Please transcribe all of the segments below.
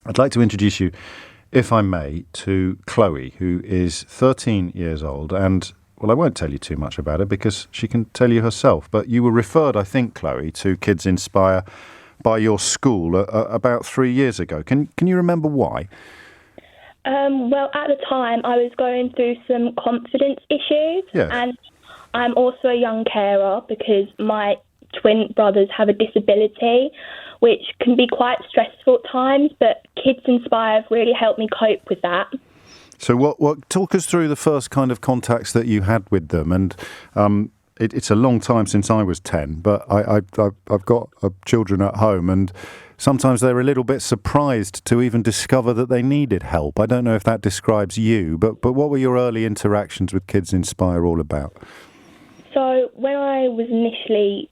I'd like to introduce you, if I may, to Chloe, who is 13 years old. And, well, I won't tell you too much about her because she can tell you herself. But you were referred, I think, Chloe, to Kids Inspire by your school about 3 years ago. Can you remember why? Well, at the time, I was going through some confidence issues. Yes. And I'm also a young carer because my twin brothers have a disability, which can be quite stressful at times, but Kids Inspire have really helped me cope with that. So what talk us through the first kind of contacts that you had with them. And it's a long time since I was 10, but I've got children at home, and sometimes they're a little bit surprised to even discover that they needed help. I don't know if that describes you, but what were your early interactions with Kids Inspire all about? So when I was initially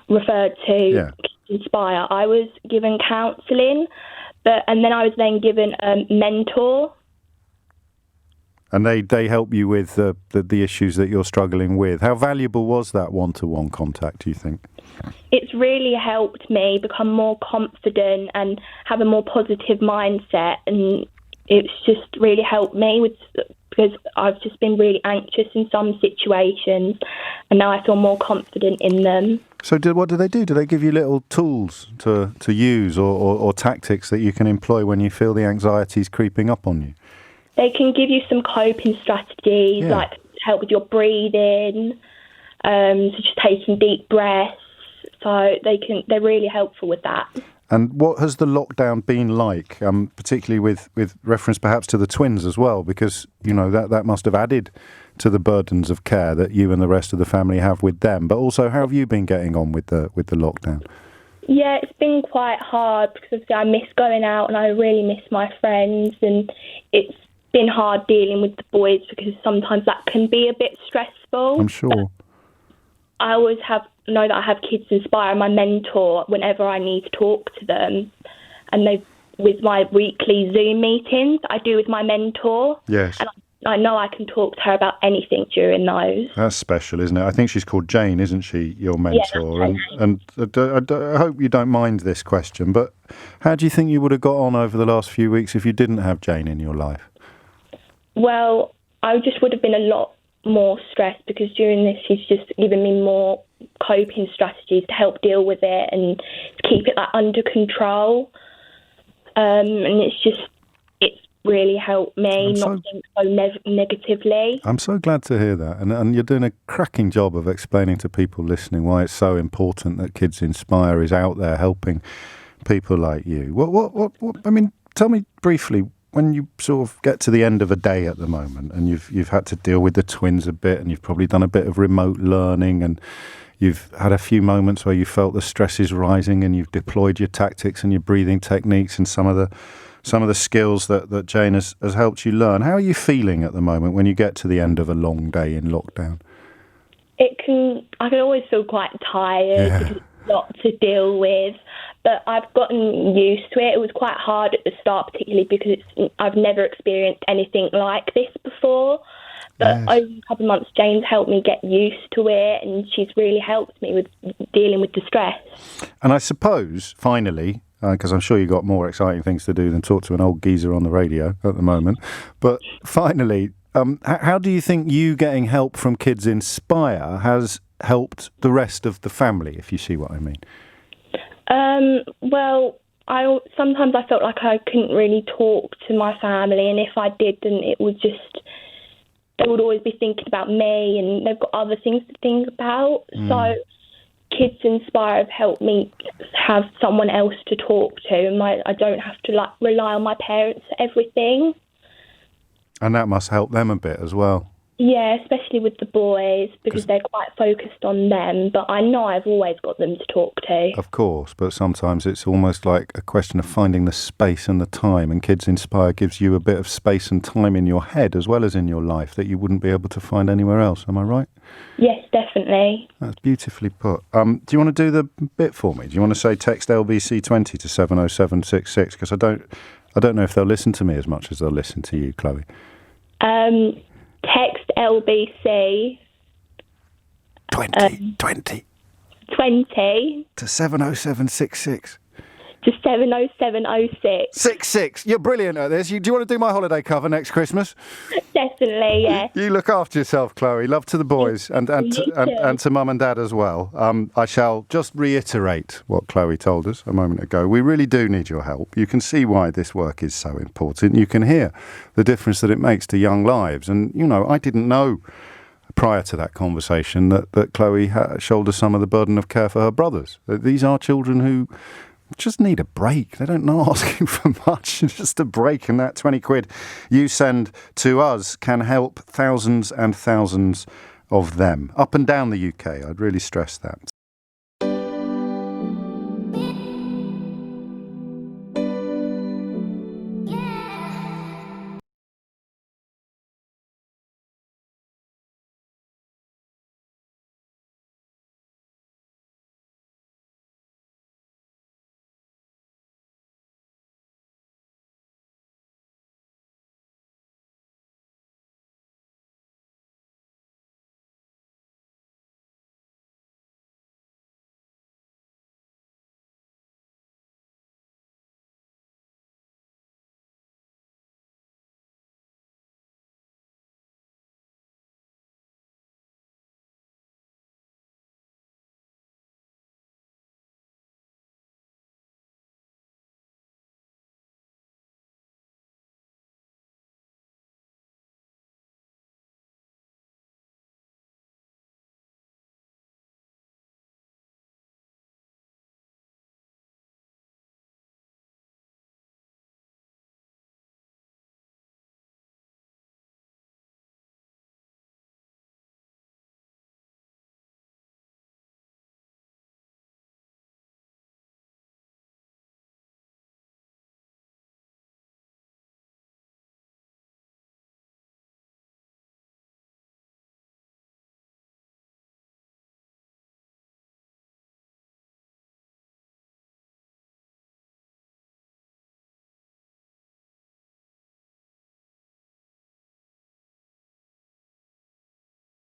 referred to Kids Inspire, I was given counselling, and then I was then given a mentor. And they help you with the issues that you're struggling with. How valuable was that one-to-one contact, do you think? It's really helped me become more confident and have a more positive mindset, and it's just really helped me because I've just been really anxious in some situations, and now I feel more confident in them. So what do they do? Do they give you little tools to use or tactics that you can employ when you feel the anxiety's creeping up on you? They can give you some coping strategies, like help with your breathing, so just taking deep breaths. So they're really helpful with that. And what has the lockdown been like, particularly with reference perhaps to the twins as well? Because, you know, that must have added to the burdens of care that you and the rest of the family have with them. But also, how have you been getting on with the lockdown? Yeah, it's been quite hard because obviously I miss going out and I really miss my friends, and it's been hard dealing with the boys because sometimes that can be a bit stressful. I'm sure. But I always know that I have Kids Inspire, my mentor, whenever I need to talk to them. And with my weekly Zoom meetings I do with my mentor. Yes. And I know I can talk to her about anything during those. That's special, isn't it? I think she's called Jane, isn't she, your mentor? Yeah, and I hope you don't mind this question, but how do you think you would have got on over the last few weeks if you didn't have Jane in your life? Well, I just would have been a lot more stressed because during this she's just given me more coping strategies to help deal with it and to keep it under control. And it's really helped me not think so negatively. I'm so glad to hear that. And you're doing a cracking job of explaining to people listening why it's so important that Kids Inspire is out there helping people like you. What I mean, tell me briefly, when you sort of get to the end of a day at the moment and you've had to deal with the twins a bit and you've probably done a bit of remote learning and you've had a few moments where you felt the stress is rising and you've deployed your tactics and your breathing techniques and some of the skills that Jane has helped you learn. How are you feeling at the moment when you get to the end of a long day in lockdown? I can always feel quite tired because it's a lot to deal with, but I've gotten used to it. It was quite hard at the start, particularly because I've never experienced anything like this before. But over a couple of months, Jane's helped me get used to it, and she's really helped me with dealing with the stress. And I suppose, finally, because I'm sure you've got more exciting things to do than talk to an old geezer on the radio at the moment, but finally, how do you think you getting help from Kids Inspire has helped the rest of the family, if you see what I mean? Well, sometimes I felt like I couldn't really talk to my family, and if I did, then it would just... They would always be thinking about me, and they've got other things to think about. So Kids Inspire have helped me have someone else to talk to, and I don't have to rely on my parents for everything. And that must help them a bit as well. Yeah, especially with the boys, because they're quite focused on them. But I know I've always got them to talk to. Of course, but sometimes it's almost like a question of finding the space and the time. And Kids Inspire gives you a bit of space and time in your head as well as in your life that you wouldn't be able to find anywhere else. Am I right? Yes, definitely. That's beautifully put. Do you want to do the bit for me? Do you want to say text LBC20 to 70766? Because I don't know if they'll listen to me as much as they'll listen to you, Chloe. Text LBC 20 20 to 70766. Just 70706. 66. You're brilliant at this. Do you want to do my holiday cover next Christmas? Definitely, yeah. You look after yourself, Chloe. Love to the boys and to mum and dad as well. I shall just reiterate what Chloe told us a moment ago. We really do need your help. You can see why this work is so important. You can hear the difference that it makes to young lives. And, you know, I didn't know prior to that conversation that Chloe shoulders some of the burden of care for her brothers. These are children who just need a break. They don't know asking for much, just a break. And that 20 quid you send to us can help thousands and thousands of them up and down the UK. I'd really stress that.